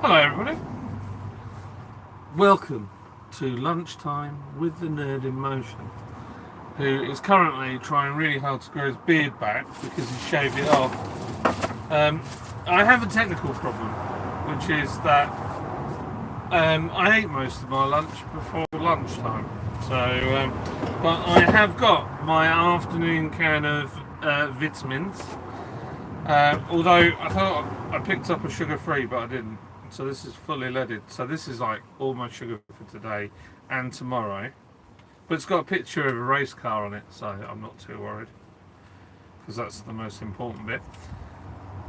Hello, everybody. Welcome to Lunchtime with the Nerd in Motion, who is currently trying really hard to grow his beard back because he shaved it off. I have a technical problem, which is that I ate most of my lunch before lunchtime. But I have got my afternoon can of vitamins. Although I thought I picked up a sugar-free, but I didn't. So this is fully leaded. So this is like all my sugar for today and tomorrow. But it's got a picture of a race car on it, so I'm not too worried. Because that's the most important bit.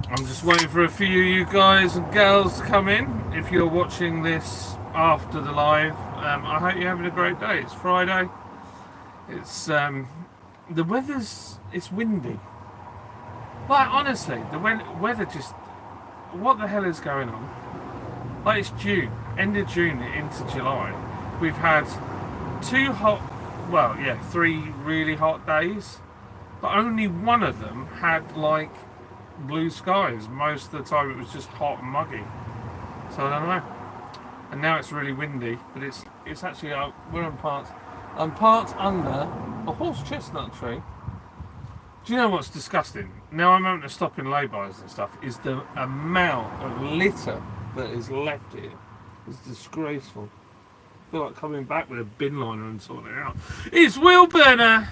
I'm just waiting for a few of you guys and girls to come in. If you're watching this after the live, I hope you're having a great day. It's Friday. It's the it's windy. Like honestly, the weather just, what the hell is going on? Like it's June, end of June into July. We've had three really hot days, but only one of them had like blue skies. Most of the time it was just hot and muggy. So I don't know. And now it's really windy, but it's actually I'm parked under a horse chestnut tree. Do you know what's disgusting? Now I'm having to stop in lay-bys and stuff, is the amount of litter that is left here. It's disgraceful. I feel like coming back with a bin liner and sorting it out. It's Will Burner!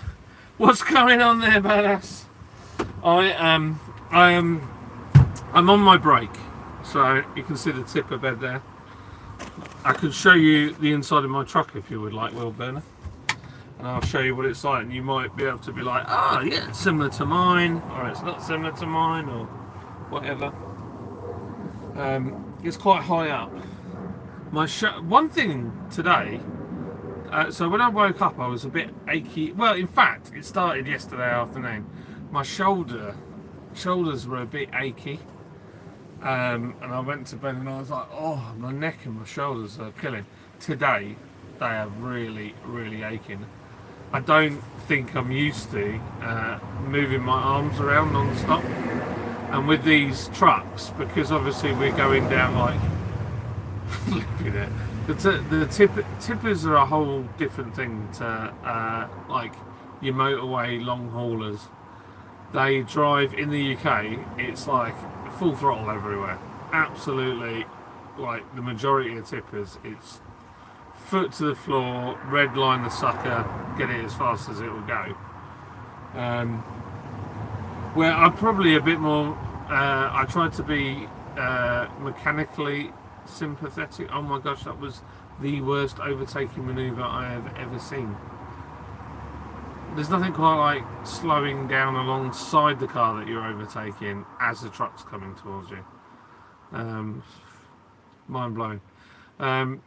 What's going on there, badass? I'm on my break, so you can see the tipper bed there. I could show you the inside of my truck if you would like, Will Burner. And I'll show you what it's like, and you might be able to be like, oh yeah, it's similar to mine, or it's not similar to mine, or whatever. It's quite high up. One thing today, so when I woke up I was a bit achy. Well, in fact, it started yesterday afternoon. My shoulders were a bit achy, and I went to bed and I was like, oh, my neck and my shoulders are killing. Today, they are really, really aching. I don't think I'm used to moving my arms around non-stop. And with these trucks, because obviously we're going down like flipping it. The tippers are a whole different thing to like your motorway long haulers. They drive in the UK. It's like full throttle everywhere. Absolutely, like the majority of tippers, it's foot to the floor, red line the sucker, get it as fast as it will go. Where I'm probably a bit more, I tried to be mechanically sympathetic. Oh my gosh, that was the worst overtaking manoeuvre I have ever seen. There's nothing quite like slowing down alongside the car that you're overtaking as the truck's coming towards you. Mind blowing. And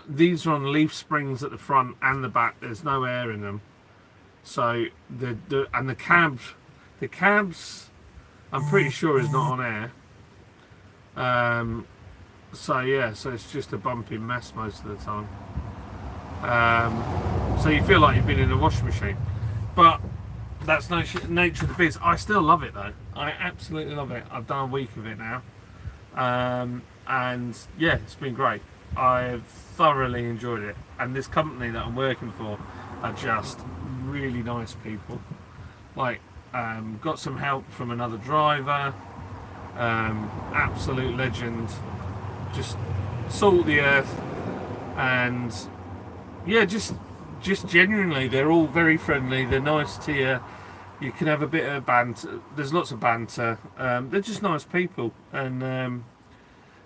these are on leaf springs at the front and the back. There's no air in them. So the cabs, I'm pretty sure is not on air. So it's just a bumpy mess most of the time. So you feel like you've been in a washing machine, but that's no nature of the beast. I still love it though. I absolutely love it. I've done a week of it now, and yeah, it's been great. I've thoroughly enjoyed it, and this company that I'm working for are just really nice people. Like, got some help from another driver, absolute legend, just salt the earth, and yeah, just genuinely, they're all very friendly. They're nice to you. You can have a bit of banter. There's lots of banter. They're just nice people, and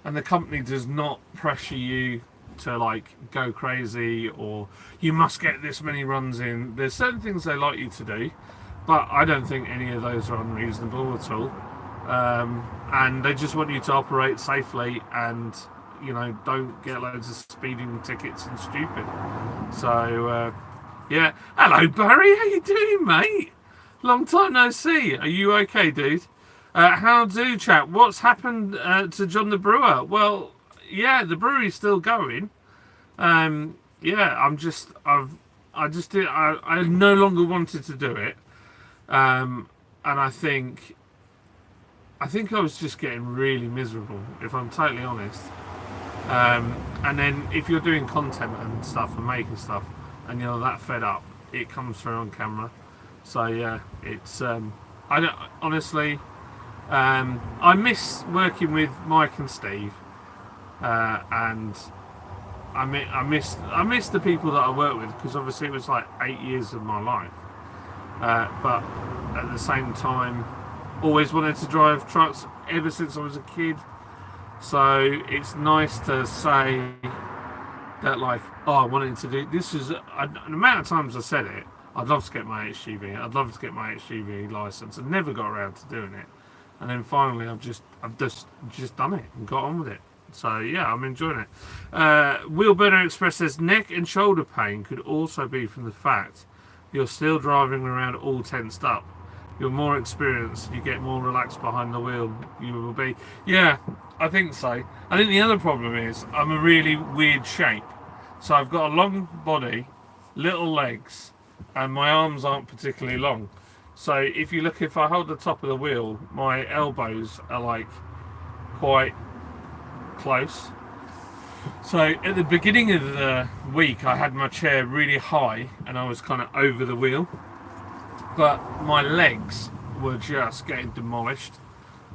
the company does not pressure you to like go crazy or you must get this many runs in. There's certain things they like you to do, but I don't think any of those are unreasonable at all. And they just want you to operate safely and don't get loads of speeding tickets and stupid. So yeah, hello Barry, how you doing, mate? Long time no see. Are you okay, dude? How do, chat? What's happened to John the Brewer? Well, yeah, the brewery's still going. Yeah, I no longer wanted to do it, and I think I think I was just getting really miserable, if I'm totally honest. And then if you're doing content and stuff and making stuff, and you're that fed up, it comes through on camera. So yeah, it's I don't honestly. I miss working with Mike and Steve, and I miss the people that I work with, because obviously it was like 8 years of my life. But at the same time, always wanted to drive trucks ever since I was a kid. So it's nice to say that, like, oh, I wanted to do this. Is the amount of times I said it. I'd love to get my HGV. I'd love to get my HGV license. I never got around to doing it, and then finally I've just done it and got on with it. So yeah, I'm enjoying it. Will Burner Express says neck and shoulder pain could also be from the fact you're still driving around all tensed up. You're more experienced, you get more relaxed behind the wheel. You will be. Yeah, I think so. I think the other problem is I'm a really weird shape. So I've got a long body, little legs, and my arms aren't particularly long. So if I hold the top of the wheel, my elbows are like quite close. So at the beginning of the week, I had my chair really high and I was kind of over the wheel, but my legs were just getting demolished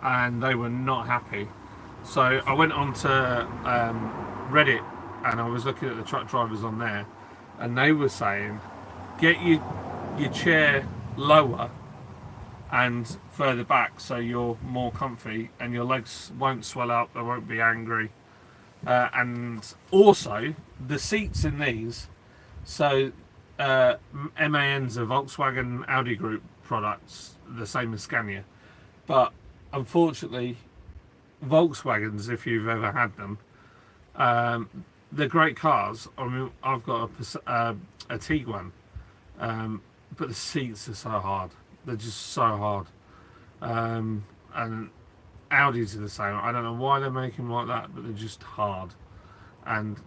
and they were not happy. So I went on to Reddit and I was looking at the truck drivers on there, and they were saying, get your chair lower and further back so you're more comfy and your legs won't swell up, they won't be angry. And also the seats in these, so MAN's a Volkswagen Audi Group products, the same as Scania, but unfortunately Volkswagens, if you've ever had them, they're great cars. I mean, I've got a Tiguan, but the seats are so hard. They're just so hard. And Audis are the same. I don't know why they make them like that, but they're just hard and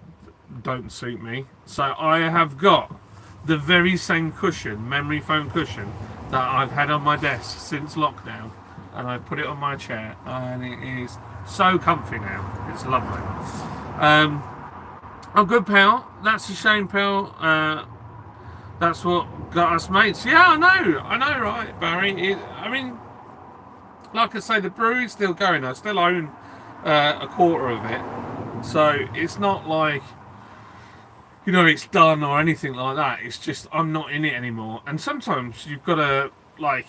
don't suit me. So I have got the very same cushion, memory foam cushion, that I've had on my desk since lockdown, and I put it on my chair, and it is so comfy now. It's lovely. Oh, good, pal. That's a shame, pal. That's what got us mates. Yeah, I know, right, Barry? I mean, like I say, the brewery's still going. I still own a quarter of it. So it's not like, it's done or anything like that. It's just I'm not in it anymore. And sometimes you've got to, like,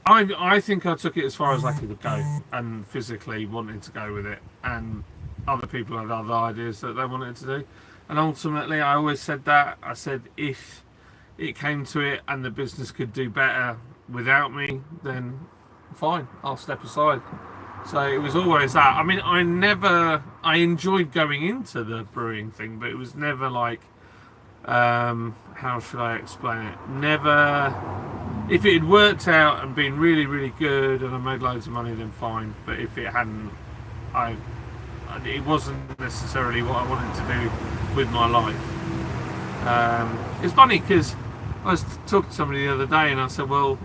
I think I took it as far as I could go and physically wanted to go with it. And other people had other ideas that they wanted to do. And ultimately, I always said that. I said if it came to it and the business could do better without me, then fine, I'll step aside. So it was always that. I mean, I enjoyed going into the brewing thing, but it was never like, how should I explain it? Never, if it had worked out and been really, really good and I made loads of money, then fine. But if it hadn't, it wasn't necessarily what I wanted to do with my life. It's funny because I was talking to somebody the other day and I said, well,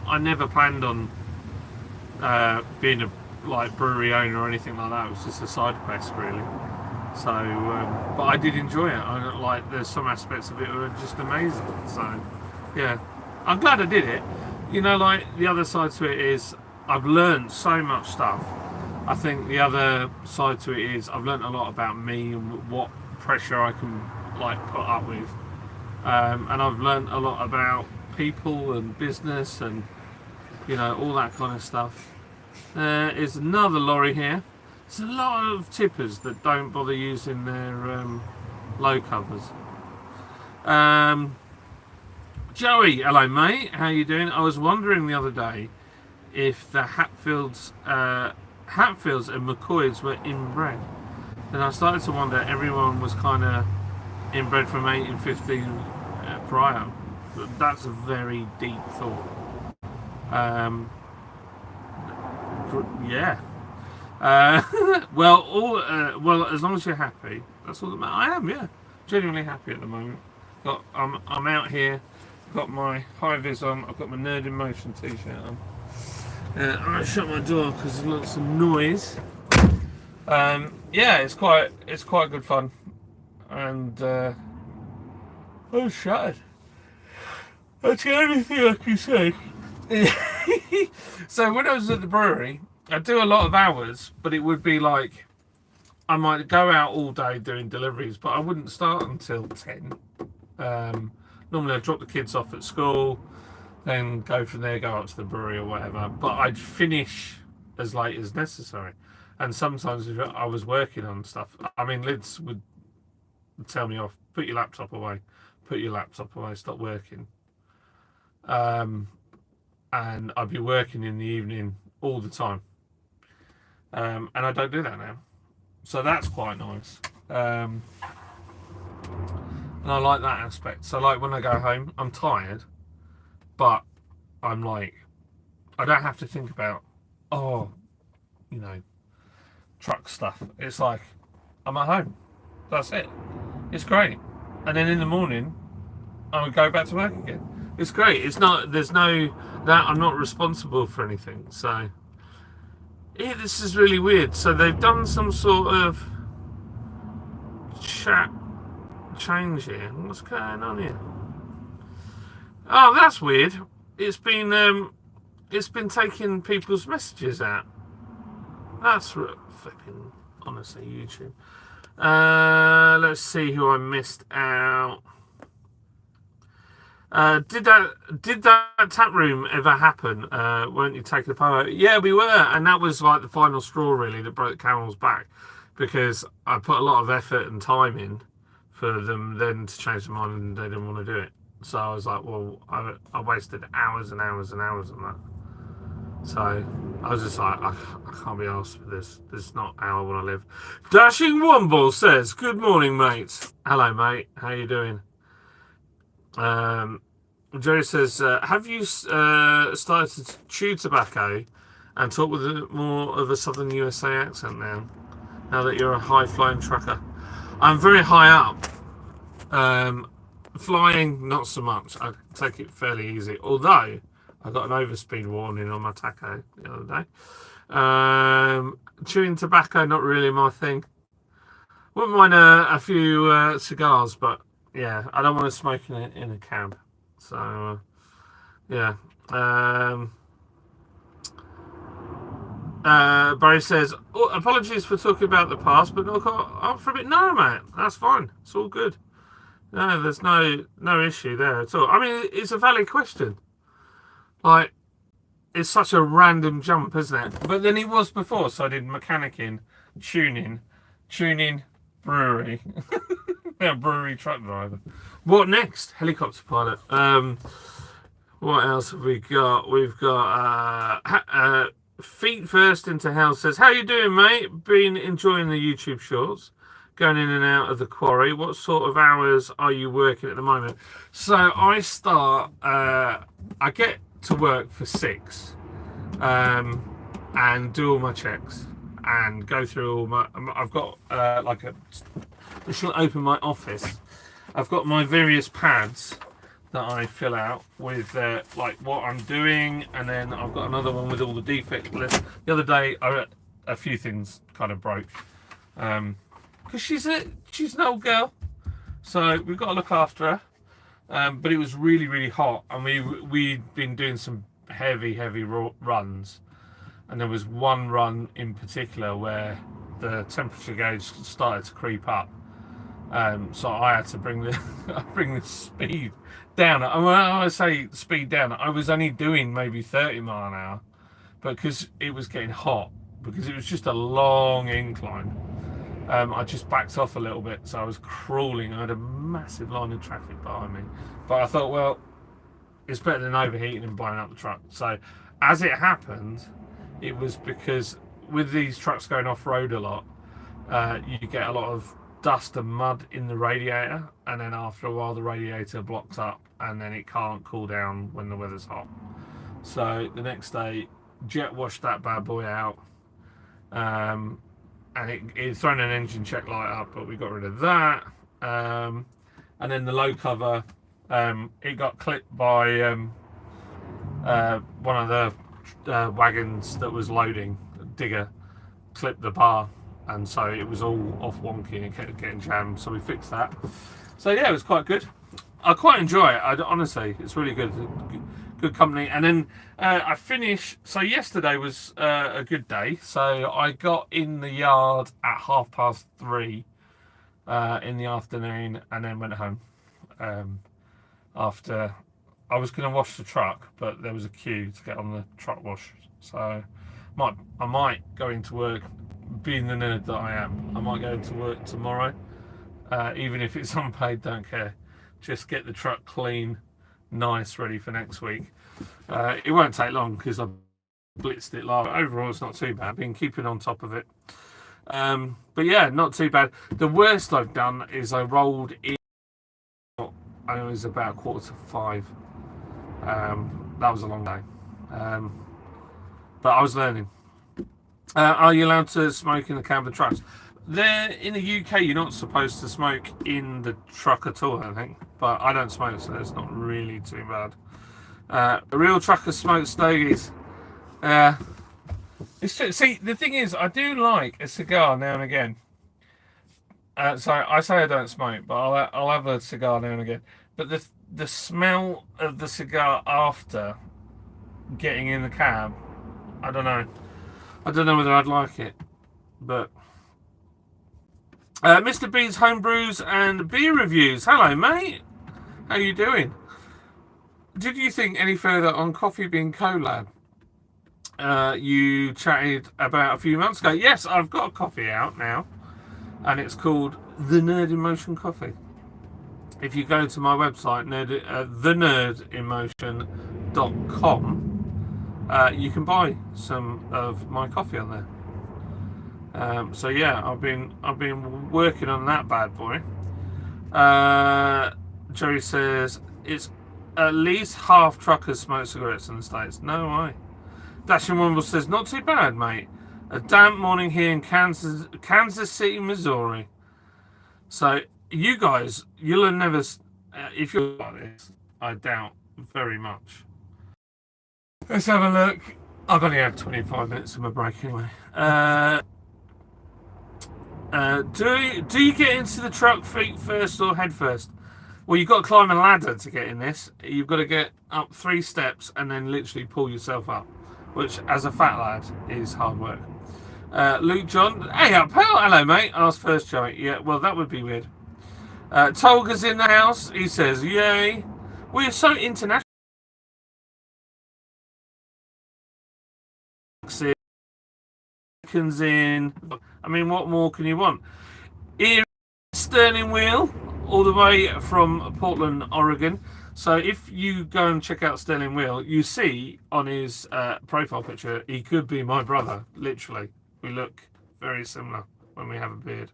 I never planned on being a brewery owner or anything like that. It was just a side quest, really. So, but I did enjoy it. There's some aspects of it that were just amazing. So, yeah, I'm glad I did it. The other side to it is I've learned so much stuff. I think the other side to it is I've learned a lot about me and what pressure I can put up with, and I've learned a lot about people and business and all that kind of stuff. There's another lorry here. There's a lot of tippers that don't bother using their low covers. Joey, hello mate, how you doing? I was wondering the other day if the Hatfields and McCoys were inbred. Then I started to wonder everyone was kind of inbred from 1815 prior. But that's a very deep thought. Yeah. Well, as long as you're happy, that's all that matters. I am, yeah, genuinely happy at the moment. I'm out here. Got my high vis on. I've got my Nerd in Motion t-shirt on. I shut my door because there's lots of noise. Yeah, it's quite good fun, and I'm shattered. That's the only thing I can say. So when I was at the brewery, I do a lot of hours, but it would be like I might go out all day doing deliveries, but I wouldn't start until 10. Normally I'd drop the kids off at school, then go from there, go up to the brewery or whatever. But I'd finish as late as necessary. And sometimes if I was working on stuff, I mean, Lids would tell me off, put your laptop away, stop working. And I'd be working in the evening all the time. And I don't do that now. So that's quite nice. And I like that aspect. So like when I go home, I'm tired, but I'm like, I don't have to think about, truck stuff. It's like, I'm at home. That's it. It's great. And then in the morning, I would go back to work again. It's great. It's not, there's no, that I'm not responsible for anything. So, yeah, this is really weird. So they've done some sort of chat change here. What's going on here? Oh, that's weird. It's been taking people's messages out. That's flipping, honestly, YouTube. Let's see who I missed out. Did that tap room ever happen? Weren't you taking a photo? Yeah, we were, and that was like the final straw, really, that broke the camel's back, because I put a lot of effort and time in for them then to change their mind and they didn't want to do it. So I was like, well, I wasted hours and hours and hours on that. So I was just like, I can't be asked for this. This is not how I want to live. Dashing Womble says, good morning, mate. Hello, mate. How you doing? Jerry says, have you started to chew tobacco and talk with more of a southern USA accent now that you're a high-flying trucker? I'm very high up. Flying, not so much. I take it fairly easy. Although, I got an overspeed warning on my taco the other day. Chewing tobacco, not really my thing. Wouldn't mind a few cigars, but yeah, I don't want to smoke in a cab. So, yeah. Barry says, apologies for talking about the past, but knock up for a bit. No, mate, that's fine. It's all good. No, there's no issue there at all. I mean, it's a valid question. Like, it's such a random jump, isn't it? But then it was before, so I did mechanicking, tuning, brewery. Yeah, brewery truck driver. What next? Helicopter pilot. What else have we got? We've got Feet First into Hell says, how you doing, mate? Been enjoying the YouTube shorts, going in and out of the quarry. What sort of hours are you working at the moment? So I start, I get to work for 6, and do all my checks and go through all my, I've got I shall open my office. I've got my various pads that I fill out with like what I'm doing, and then I've got another one with all the defect lists. The other day, a few things kind of broke, because she's an old girl, so we've got to look after her. But it was really, really hot, and we'd been doing some heavy runs, and there was one run in particular where the temperature gauge started to creep up. So I had to bring the speed down. And when I say speed down, I was only doing maybe 30 mile an hour, but because it was getting hot, because it was just a long incline, I just backed off a little bit. So I was crawling. I had a massive line of traffic behind me, but I thought, well, it's better than overheating and blowing up the truck. So as it happened, it was because with these trucks going off road a lot, you get a lot of dust and mud in the radiator, and then after a while the radiator blocks up and then it can't cool down when the weather's hot. So the next day, jet washed that bad boy out, and it thrown an engine check light up, but we got rid of that. And then the low cover, it got clipped by one of the wagons that was loading, digger clipped the bar, and so it was all off wonky and kept getting jammed. So we fixed that. So yeah, it was quite good. I quite enjoy it. Honestly, it's really good. Good company. And then I finished. So yesterday was a good day. So I got in the yard at 3:30 in the afternoon, and then went home. After I was going to wash the truck, but there was a queue to get on the truck wash. So I might go into work. Being the nerd that I am, I might go into work tomorrow, even if it's unpaid. Don't care. Just get the truck clean, nice, ready for next week. It won't take long because I blitzed it last. Overall, it's not too bad. I've been keeping on top of it. But yeah, not too bad. The worst I've done is I rolled in. I was about 4:45. That was a long day, but I was learning. Are you allowed to smoke in the cab of trucks? There in the UK, you're not supposed to smoke in the truck at all, I think. But I don't smoke, so it's not really too bad. A real trucker smokes stogies. It's true. See, the thing is, I do like a cigar now and again. So I say I don't smoke, but I'll have a cigar now and again. But the smell of the cigar after getting in the cab, I don't know. I don't know whether I'd like it, but Mr. B's Homebrews and Beer Reviews. Hello, mate. How you doing? Did you think any further on Coffee Bean Collab? You chatted about a few months ago. Yes, I've got a coffee out now, and it's called The Nerd in Motion Coffee. If you go to my website, thenerdinmotion.com, you can buy some of my coffee on there. So yeah, I've been working on that bad boy. Joey says it's at least half truckers smoke cigarettes in the States. No way. Dashing Wumble says not too bad, mate. A damp morning here in Kansas City, Missouri. So you guys, you'll never. If you're like this, I doubt very much. Let's have a look. I've only had 25 minutes of my break anyway. Do you get into the truck feet first or head first? Well, you've got to climb a ladder to get in this. You've got to get up 3 steps and then literally pull yourself up, which, as a fat lad, is hard work. Luke John, hey up, pal. Hello, mate. Ask first, Joey. Yeah, well, that would be weird. Tolga's in the house. He says, yay. We're so international. In. I mean, what more can you want? Here, Sterling Wheel, all the way from Portland, Oregon. So if you go and check out Sterling Wheel, you see on his profile picture, he could be my brother, literally. We look very similar when we have a beard.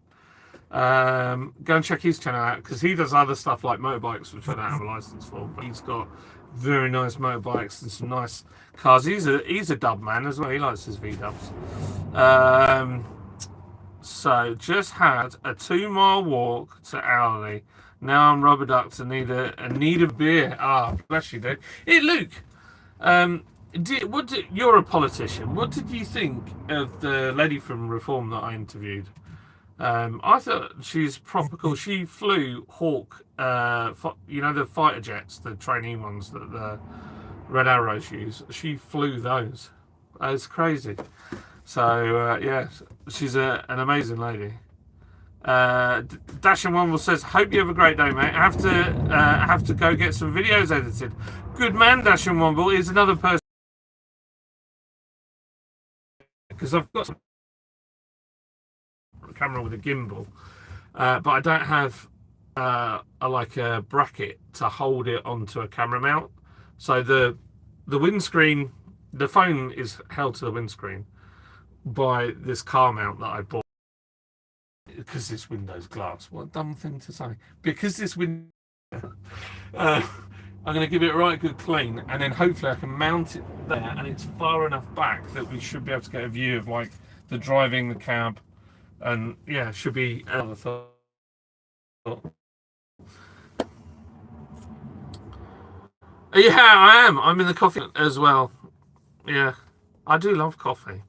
Go and check his channel out, because he does other stuff like motorbikes, which I don't have a license for, but he's got very nice motorbikes and some nice cars. He's a dub man as well. He likes his V-dubs. So just had a 2-mile walk to Owley. Now I'm rubber ducked and need a beer. Ah, bless you, dude. Hey, Luke. You're a politician. What did you think of the lady from Reform that I interviewed? I thought she's proper cool. She flew Hawk, the fighter jets, the trainee ones that the Red Arrows use. She flew those. It's crazy. So yeah, she's an amazing lady. Dash and Wumble says, "Hope you have a great day, mate. I have to go get some videos edited." Good man, Dash and Wumble is another person, because I've got a camera with a gimbal, but I don't have a bracket to hold it onto a camera mount. So the windscreen, the phone is held to the windscreen by this car mount that I bought. Because this window's glass. What a dumb thing to say. Because this window, I'm going to give it a right good clean, and then hopefully I can mount it there, and it's far enough back that we should be able to get a view of like the driving, the cab, and yeah, should be another thought. Yeah, I am. I'm in the coffee as well. Yeah, I do love coffee.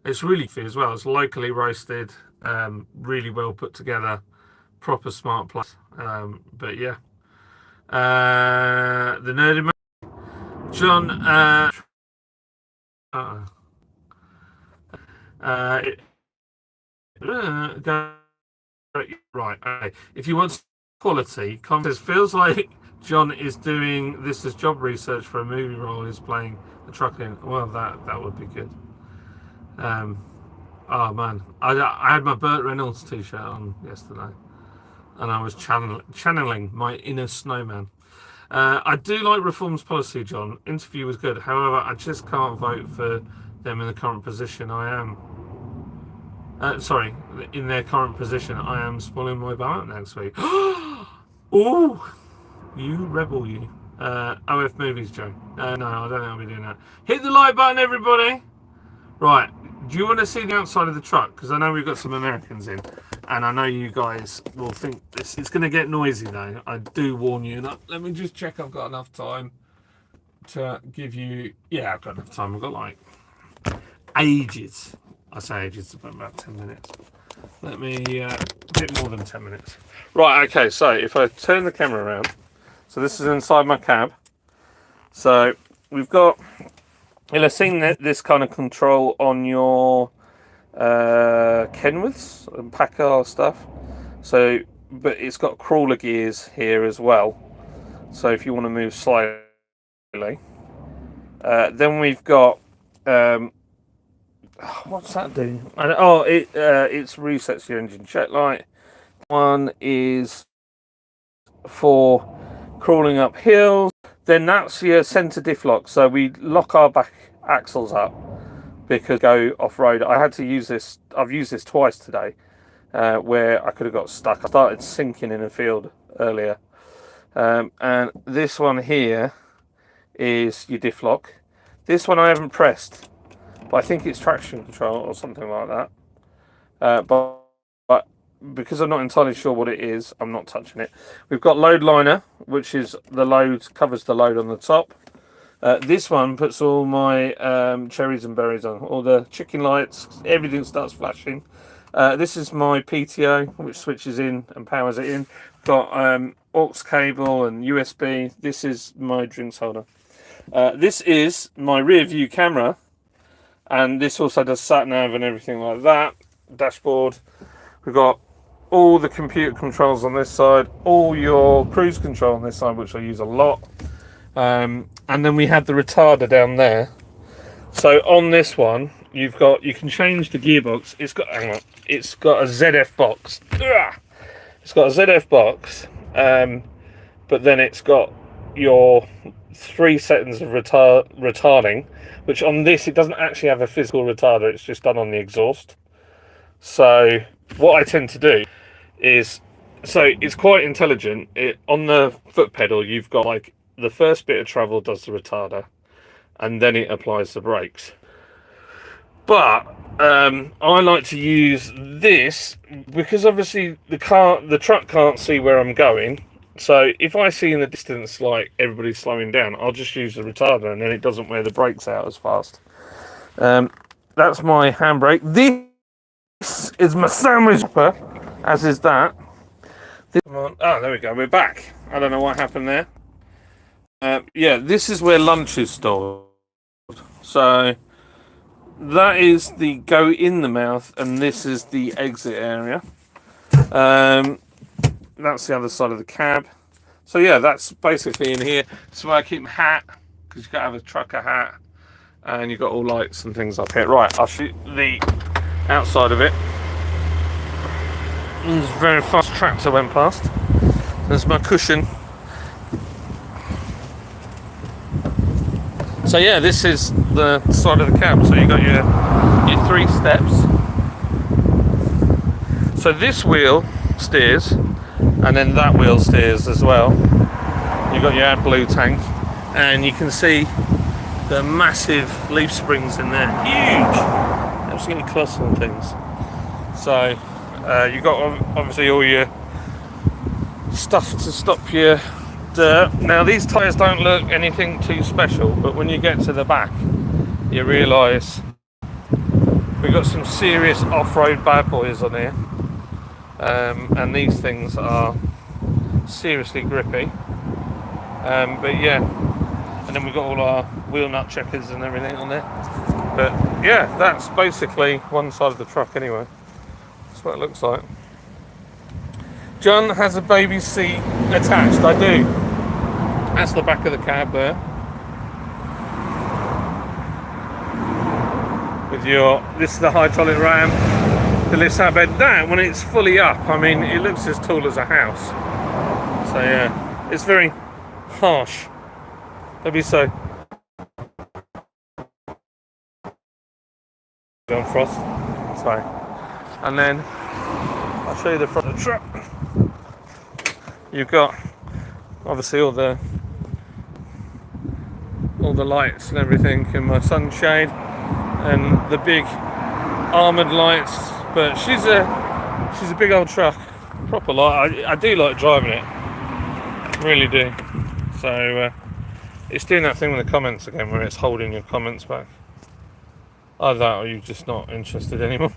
It's really good as well. It's locally roasted, really well put together, proper smart place. But yeah, the nerdy John. Uh, it, go, right. Okay. If you want quality, content feels like John is doing this as job research for a movie role. He's playing a truck in. Well, that would be good. Um, oh man, I had my Burt Reynolds t-shirt on yesterday, and I was channeling my inner snowman. I do like Reform's policy, John. Interview was good. However, I just can't vote for them in the current position. I am. Sorry, in their current position, I am spoiling my ballot next week. Oh, you rebel, you. OF movies, Joe. No, I don't think I'll be doing that. Hit the like button, everybody. Right, do you want to see the outside of the truck? Because I know we've got some Americans in, and I know you guys will think this. It's going to get noisy, though. I do warn you. Let me just check I've got enough time to give you... Yeah, I've got enough time. I've got, like, ages. I say ages, about 10 minutes. Let me... a bit more than 10 minutes. Right, okay, so if I turn the camera around... So this is inside my cab. So we've got... You'll have seen this kind of control on your Kenworths and Packard stuff. So, but it's got crawler gears here as well. So if you want to move slightly, then we've got what's that doing? It's resets your engine check light. One is for crawling up hills. Then that's your centre diff lock. So we lock our back axles up because go off road. I had to use this. I've used this twice today, where I could have got stuck. I started sinking in a field earlier, and this one here is your diff lock. This one I haven't pressed, but I think it's traction control or something like that. But because I'm not entirely sure what it is, I'm not touching it. We've got load liner, which is the load, covers the load on the top. This one puts all my cherries and berries on, all the chicken lights, everything starts flashing. This is my PTO, which switches in and powers it in. Got aux cable and USB. This is my drinks holder. This is my rear view camera, and this also does sat nav and everything like that. Dashboard. We've got all the computer controls on this side, all your cruise control on this side, which I use a lot. And then we have the retarder down there. So on this one, you can change the gearbox. It's got a ZF box. It's got a ZF box, but then it's got your 3 seconds of retarding, which on this it doesn't actually have a physical retarder. It's just done on the exhaust. So what I tend to do is, so it's quite intelligent. On the foot pedal, you've got like the first bit of travel does the retarder, and then it applies the brakes. But I like to use this because obviously the truck can't see where I'm going. So if I see in the distance like everybody's slowing down, I'll just use the retarder, and then it doesn't wear the brakes out as fast. That's my handbrake. This is my sandwich wrapper, as is that. Oh, there we go. We're back. I don't know what happened there. Yeah, this is where lunch is stored. So that is the go in the mouth, and this is the exit area. That's the other side of the cab. So yeah, that's basically in here. So I keep my hat, because you've got to have a trucker hat, and you've got all lights and things up here. Right, I'll shoot the outside of it. There's a very fast tractor went past. There's my cushion. So yeah, this is the side of the cab. So you got your 3 steps. So this wheel steers, and then that wheel steers as well. You've got your AdBlue tank, and you can see the massive leaf springs in there. Huge! Absolutely colossal things. So you've got obviously all your stuff to stop your dirt. Now these tyres don't look anything too special, but when you get to the back, you realise we've got some serious off-road bad boys on here, and these things are seriously grippy. But yeah, and then we've got all our wheel nut checkers and everything on there. But yeah, that's basically one side of the truck anyway. That's what it looks like. John has a baby seat attached. I do. That's the back of the cab there. With this is the hydraulic ram that lifts out bed. That, when it's fully up, I mean, it looks as tall as a house. So yeah, it's very harsh. Maybe so. John Frost. Sorry. And then I'll show you the front of the truck. You've got obviously all the lights and everything, and my sunshade, and the big armoured lights. But she's a big old truck, proper light. I do like driving it, really do. So it's doing that thing with the comments again, where it's holding your comments back. Either that, or you're just not interested anymore.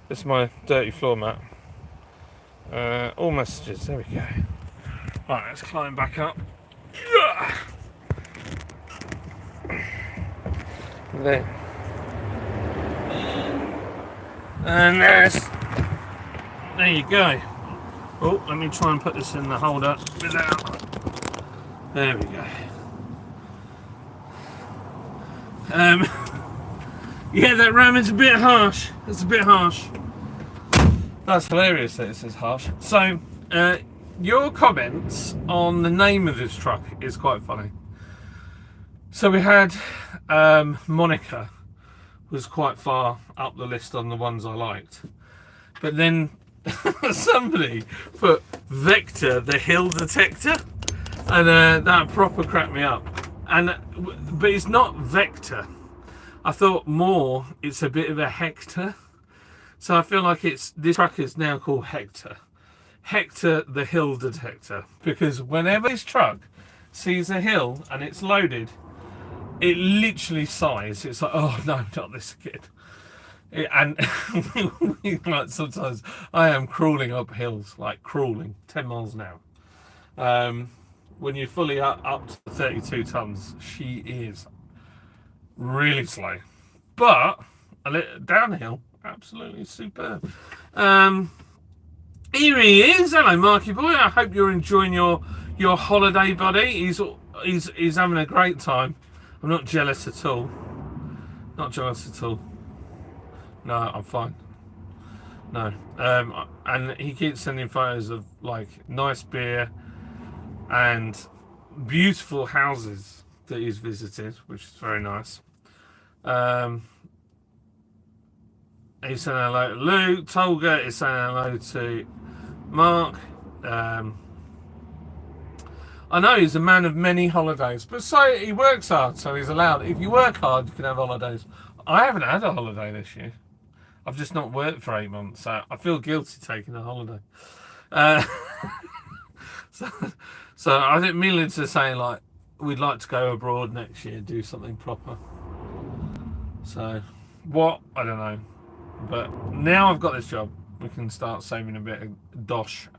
This is my dirty floor mat. All messages. There we go. Right, let's climb back up. There. And there you go. Oh, let me try and put this in the holder without. There we go. Yeah, that ram is a bit harsh. It's a bit harsh. That's hilarious that it says harsh. So, your comments on the name of this truck is quite funny. So we had Monica was quite far up the list on the ones I liked, but then somebody put Vector the Hill Detector, and that proper cracked me up. But it's not Vector. I thought more it's a bit of a Hector. So I feel like this truck is now called Hector. Hector the Hill Detector, because whenever this truck sees a hill and it's loaded, it literally sighs. It's like, oh no, not this again. And like sometimes I am crawling up hills, like crawling 10 miles an hour. When you're fully up to 32 tons, she is really slow, but a little downhill, absolutely superb. Here he is. Hello, Marky boy. I hope you're enjoying your holiday, buddy. He's having a great time. I'm not jealous at all. Not jealous at all. No, I'm fine. No. And he keeps sending photos of like nice beer and beautiful houses that he's visited, which is very nice. He's saying hello to Luke. Tolga is saying hello to Mark. I know he's a man of many holidays, but so he works hard, so he's allowed. If you work hard, you can have holidays. I haven't had a holiday this year. I've just not worked for 8 months, so I feel guilty taking a holiday. So I think millions are saying like we'd like to go abroad next year, do something proper. So what? I don't know. But now I've got this job, we can start saving a bit of dosh.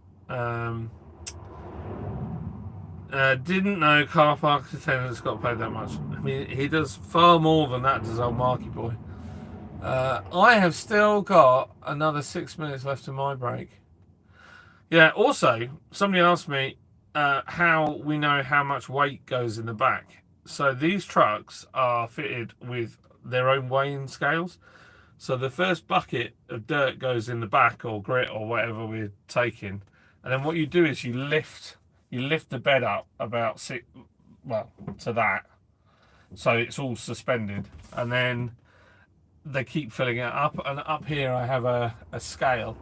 Didn't know car park attendants got paid that much. I mean, he does far more than that, does old Marky boy. I have still got another 6 minutes left of my break. Yeah, also, somebody asked me how we know how much weight goes in the back. So these trucks are fitted with their own weighing scales. So the first bucket of dirt goes in the back, or grit, or whatever we're taking. And then what you do is you lift the bed up about to that, so it's all suspended, and then they keep filling it up. And up here I have a scale,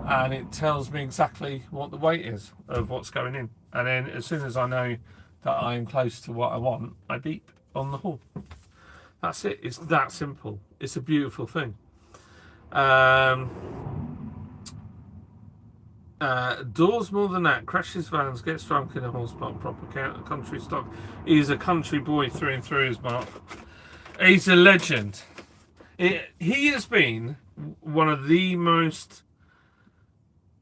and it tells me exactly what the weight is of what's going in. And then as soon as I know that I am close to what I want, I beep on the horn. That's it. It's that simple. It's a beautiful thing. Doors more than that. Crashes vans, gets drunk in a horse park. Proper country stock. He's a country boy through and through, is Mark. He's a legend. He has been one of the most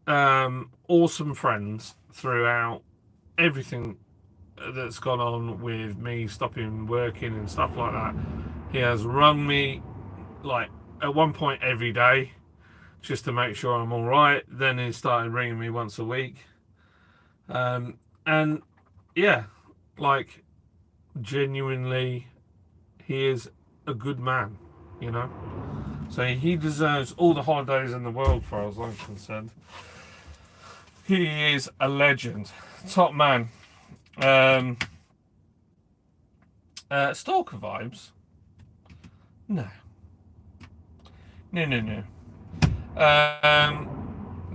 awesome friends throughout everything that's gone on with me stopping working and stuff like that. He has rung me like at one point every day just to make sure I'm all right. Then he started ringing me once a week, and yeah, like genuinely, he is a good man, you know. So he deserves all the holidays in the world, for as I'm concerned. He is a legend, top man. Stalker vibes? No. No.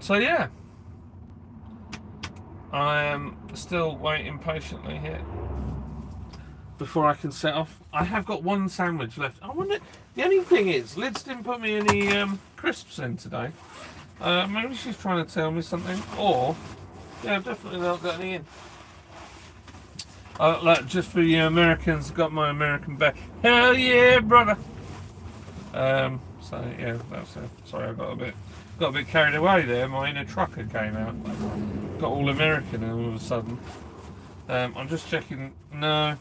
So yeah, I am still waiting patiently here before I can set off. I have got one sandwich left. I wonder. The only thing is, Liz didn't put me any crisps in today. Maybe she's trying to tell me something, or yeah, I've definitely not got any in. Like, just for you Americans, got my American bag. Hell yeah, brother. So yeah, that's it. Sorry, I got a bit carried away there. My inner trucker came out. Got all American all of a sudden. I'm just checking. No,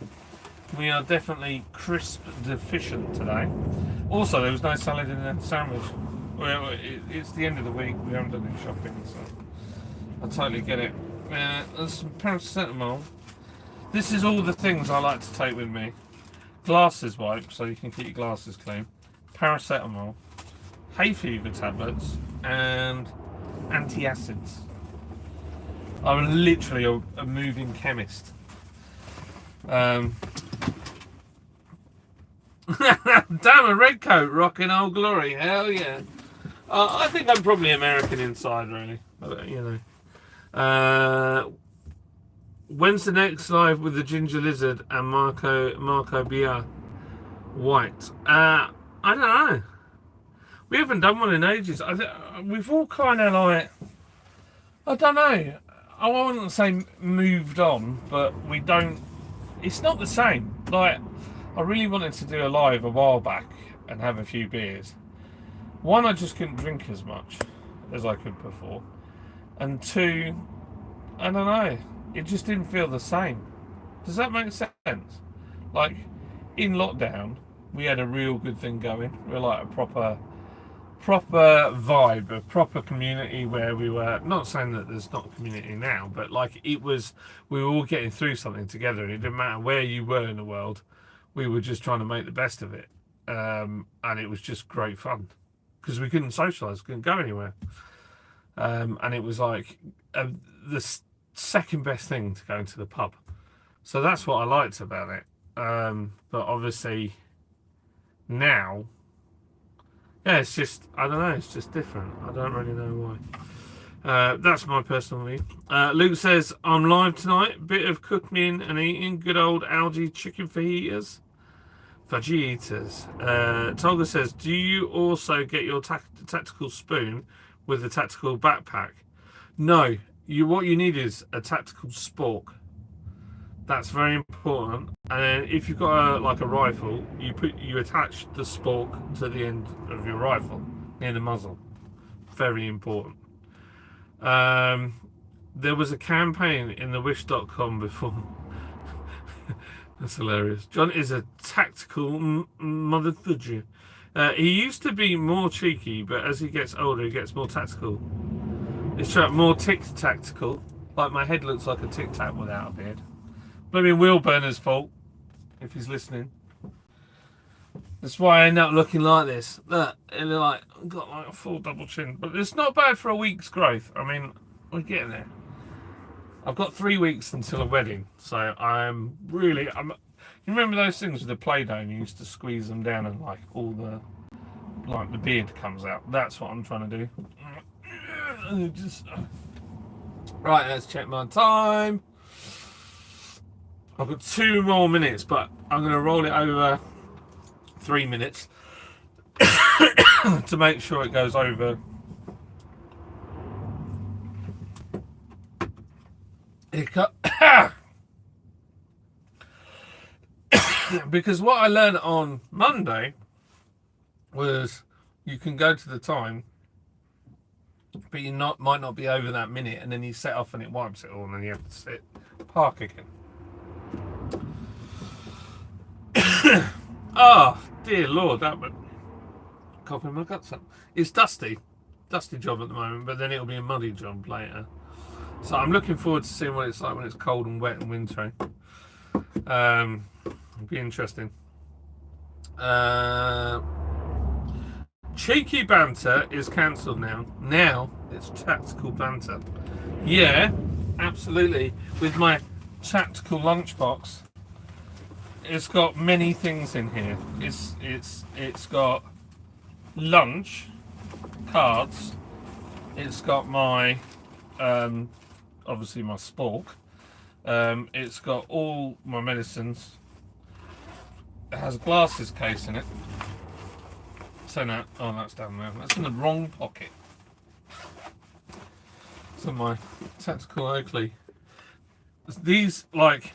we are definitely crisp deficient today. Also, there was no salad in the sandwich. Well, it's the end of the week. We haven't done any shopping, so I totally get it. There's some paracetamol. This is all the things I like to take with me. Glasses wipe, so you can keep your glasses clean. Paracetamol, hay fever tablets, and antacids. I'm literally a moving chemist. Damn, a red coat rocking Old Glory, hell yeah. I think I'm probably American inside, really. But, you know. When's the next live with the Ginger Lizard and Marco Biar White? I don't know. We haven't done one in ages. We've all kind of like, I don't know. I wouldn't say moved on, but we don't. It's not the same. Like, I really wanted to do a live a while back and have a few beers. One, I just couldn't drink as much as I could before, and two, I don't know. It just didn't feel the same. Does that make sense? Like, in lockdown, we had a real good thing going. We were like a proper vibe, a proper community where we were, not saying that there's not a community now, but like we were all getting through something together, and it didn't matter where you were in the world, we were just trying to make the best of it. And it was just great fun because we couldn't socialise, couldn't go anywhere. And it was like the second best thing to go to the pub. So that's what I liked about it. But obviously now, yeah, it's just, I don't know, it's just different. I don't really know why. That's my personal view. Luke says, I'm live tonight. Bit of cooking and eating. Good old algae chicken fajitas. Tolga says, do you also get your tactical spoon with the tactical backpack? No. What you need is a tactical spork. That's very important. And then if you've got a rifle, you attach the spork to the end of your rifle near the muzzle. Very important. There was a campaign in the wish.com before. That's hilarious. John is a tactical motherfucker. He used to be more cheeky, but as he gets older, he gets more tactical. It's more tactical. Like my head looks like a tic tac without a beard. Blooming Will Burner's fault, if he's listening. That's why I end up looking like this. Look, and like I've got like a full double chin, but it's not bad for a week's growth. I mean, we're getting there. I've got 3 weeks until a wedding, so I'm. You remember those things with the Play-Doh and you used to squeeze them down and like all the beard comes out. That's what I'm trying to do. Right, let's check my time. I've got 2 more minutes, but I'm going to roll it over 3 minutes to make sure it goes over Because what I learned on Monday was you can go to the time, but you might not be over that minute, and then you set off and it wipes it all, and then you have to park again. Oh dear Lord, that would coughing my guts up. It's dusty job at the moment, but then it'll be a muddy job later. So I'm looking forward to seeing what it's like when it's cold and wet and wintry. It'll be interesting. Cheeky banter is cancelled now. Now it's tactical banter. Yeah, absolutely. With my tactical lunchbox, it's got many things in here. It's got lunch, cards. It's got my obviously my spork. It's got all my medicines. It has a glasses case in it. So now, oh, that's down there. That's in the wrong pocket. So my tactical Oakley. These, like,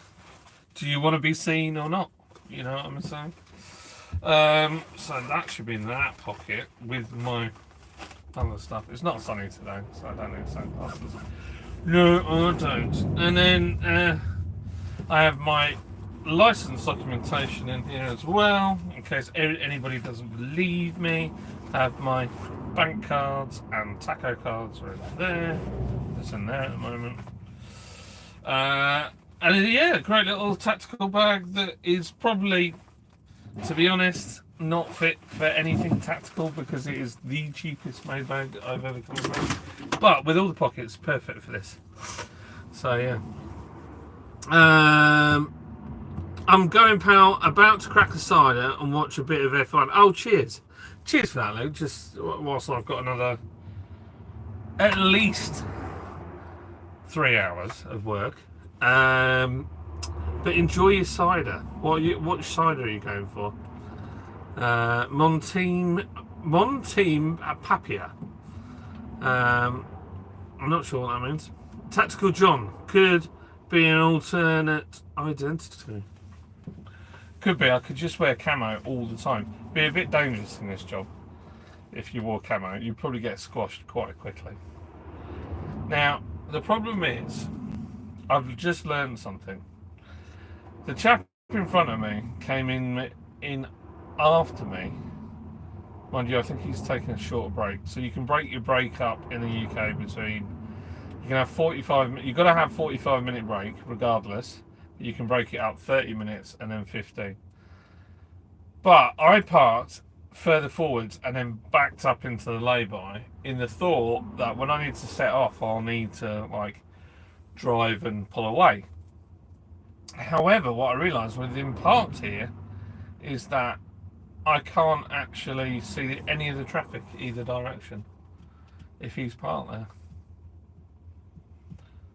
do you want to be seen or not? You know what I'm saying? So that should be in that pocket with my other stuff. It's not sunny today, so I don't need sunglasses. No, I don't. And then I have my license documentation in here as well, in case anybody doesn't believe me. I have my bank cards and taco cards right there. It's in there at the moment. And yeah, great little tactical bag that is probably, to be honest, not fit for anything tactical because it is the cheapest made bag I've ever come across. But with all the pockets, perfect for this. So yeah. I'm going, pal, about to crack a cider and watch a bit of F1. Oh, cheers. Cheers for that, Luke. Just whilst I've got another at least 3 hours of work. But enjoy your cider. What cider are you going for? Montime Papia. I'm not sure what that means. Tactical John could be an alternate identity. Could be. I could just wear camo all the time. Be a bit dangerous in this job. If you wore camo, you'd probably get squashed quite quickly. Now, the problem is, I've just learned something. The chap in front of me came in after me. Mind you, I think he's taking a short break. So you can break your break up in the UK between. You can have 45. You've got to have 45-minute break, regardless. You can break it up 30 minutes and then 15. But I parked further forwards and then backed up into the lay-by in the thought that when I need to set off, I'll need to like drive and pull away. However, what I realised within parked here is that I can't actually see any of the traffic either direction if he's parked there.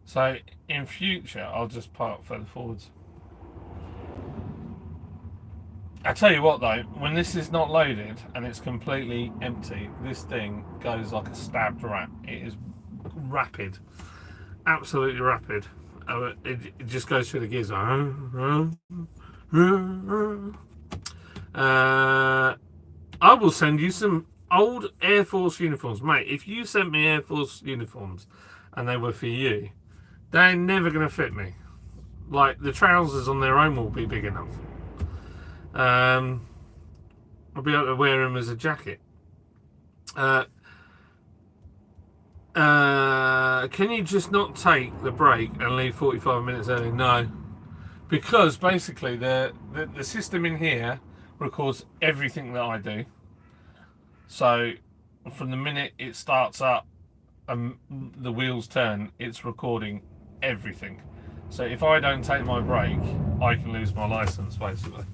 So in future, I'll just park further forwards. I tell you what though, when this is not loaded and it's completely empty, this thing goes like a stabbed rat. It is rapid, absolutely rapid. It just goes through the gears. I will send you some old Air Force uniforms, mate. If you sent me Air Force uniforms and they were for you, they're never going to fit me. Like, the trousers on their own will be big enough. I'll be able to wear them as a jacket. Can you just not take the break and leave 45 minutes early? No. Because basically the system in here records everything that I do. So from the minute it starts up and the wheels turn, it's recording everything. So if I don't take my break, I can lose my license, basically.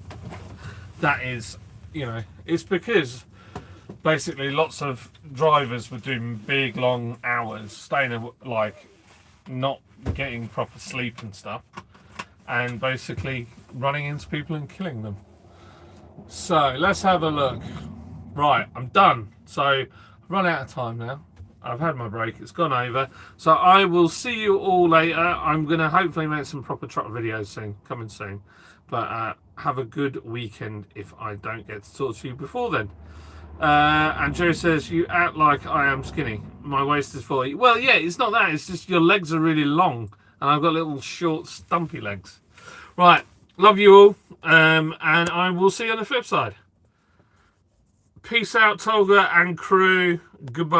That is, you know, it's because basically lots of drivers were doing big long hours, staying like not getting proper sleep and stuff, and basically running into people and killing them. So let's have a look. Right, I'm done. So I've run out of time now. I've had my break. It's gone over. So I will see you all later. I'm going to hopefully make some proper truck videos soon, coming soon. But have a good weekend if I don't get to talk to you before then. And Joe says, you act like I am skinny. My waist is full. Well, yeah, it's not that. It's just your legs are really long. And I've got little short, stumpy legs. Right. Love you all. And I will see you on the flip side. Peace out, Tolga and crew. Goodbye.